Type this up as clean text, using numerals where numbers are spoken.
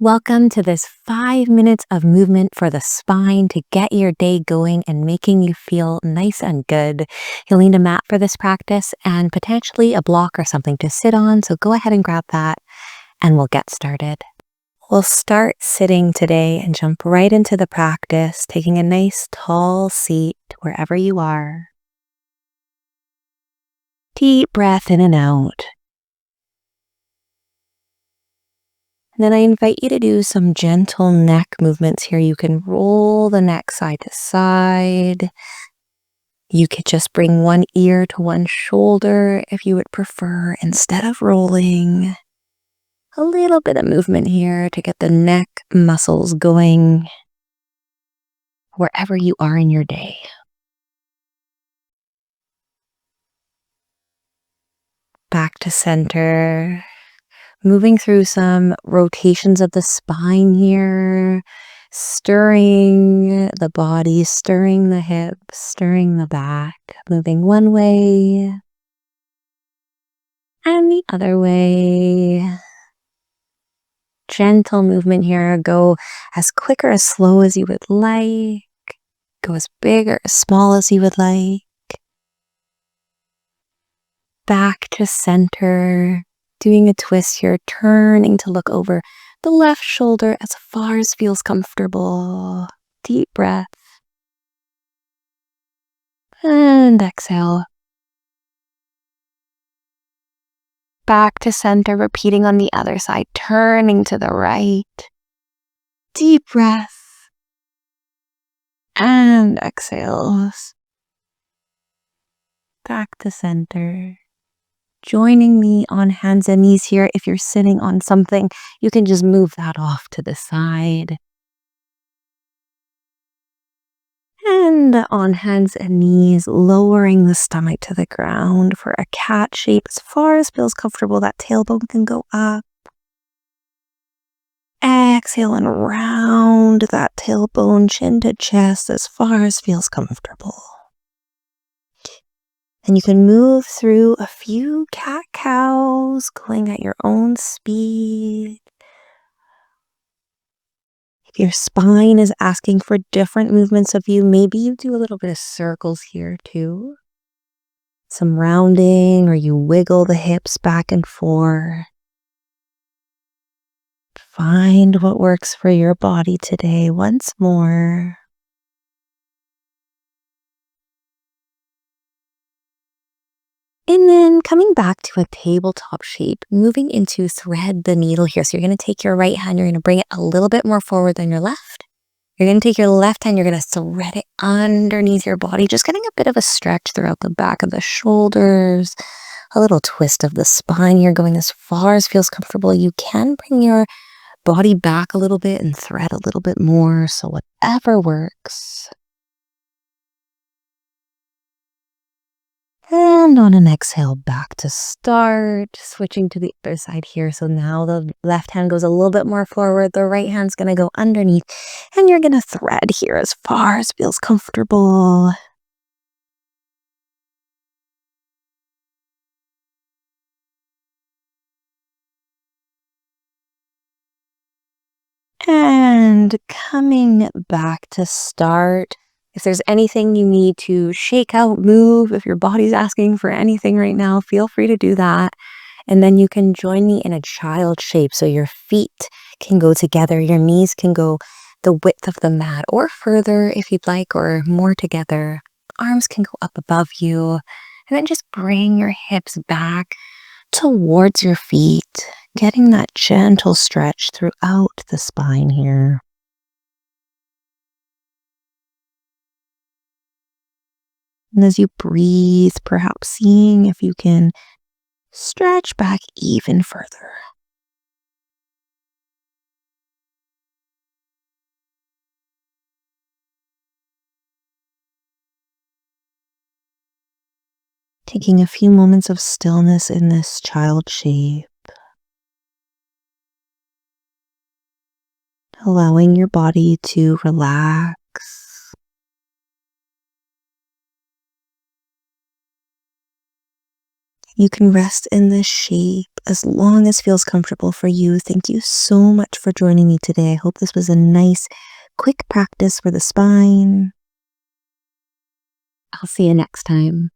Welcome to this 5 minutes of movement for the spine to get your day going and making you feel nice and good. You'll need a mat for this practice and potentially a block or something to sit on, so go ahead and grab that and we'll get started. We'll start sitting today and jump right into the practice, taking a nice tall seat wherever you are. Deep breath in and out. And then I invite you to do some gentle neck movements here. You can roll the neck side to side. You could just bring one ear to one shoulder if you would prefer, instead of rolling. A little bit of movement here to get the neck muscles going wherever you are in your day. Back to center. Moving through some rotations of the spine here, stirring the body, stirring the hips, stirring the back, moving one way and the other way. Gentle movement here. Go as quick or as slow as you would like. Go as big or as small as you would like. Back to center. Doing a twist here, turning to look over the left shoulder as far as feels comfortable. Deep breath. And exhale. Back to center, repeating on the other side, turning to the right. Deep breath. And exhale. Back to center. Joining me on hands and knees here. If you're sitting on something, you can just move that off to the side. And on hands and knees, lowering the stomach to the ground for a cat shape as far as feels comfortable. That tailbone can go up. Exhale and round that tailbone, chin to chest as far as feels comfortable. And you can move through a few cat-cows, going at your own speed. If your spine is asking for different movements of you, maybe you do a little bit of circles here too. Some rounding, or you wiggle the hips back and forth. Find what works for your body today once more. And then coming back to a tabletop shape, moving into thread the needle here. So you're going to take your right hand, you're going to bring it a little bit more forward than your left. You're going to take your left hand, you're going to thread it underneath your body, just getting a bit of a stretch throughout the back of the shoulders, a little twist of the spine here, going as far as feels comfortable. You can bring your body back a little bit and thread a little bit more, so whatever works. And on an exhale, back to start, switching to the other side here. So now the left hand goes a little bit more forward, the right hand's going to go underneath, and you're going to thread here as far as feels comfortable. And coming back to start. If there's anything you need to shake out, move, if your body's asking for anything right now, feel free to do that. And then you can join me in a child shape. So your feet can go together, your knees can go the width of the mat or further if you'd like, or more together. Arms can go up above you. And then just bring your hips back towards your feet, getting that gentle stretch throughout the spine here. And as you breathe, perhaps seeing if you can stretch back even further. Taking a few moments of stillness in this child shape. Allowing your body to relax. You can rest in this shape as long as feels comfortable for you. Thank you so much for joining me today. I hope this was a nice, quick practice for the spine. I'll see you next time.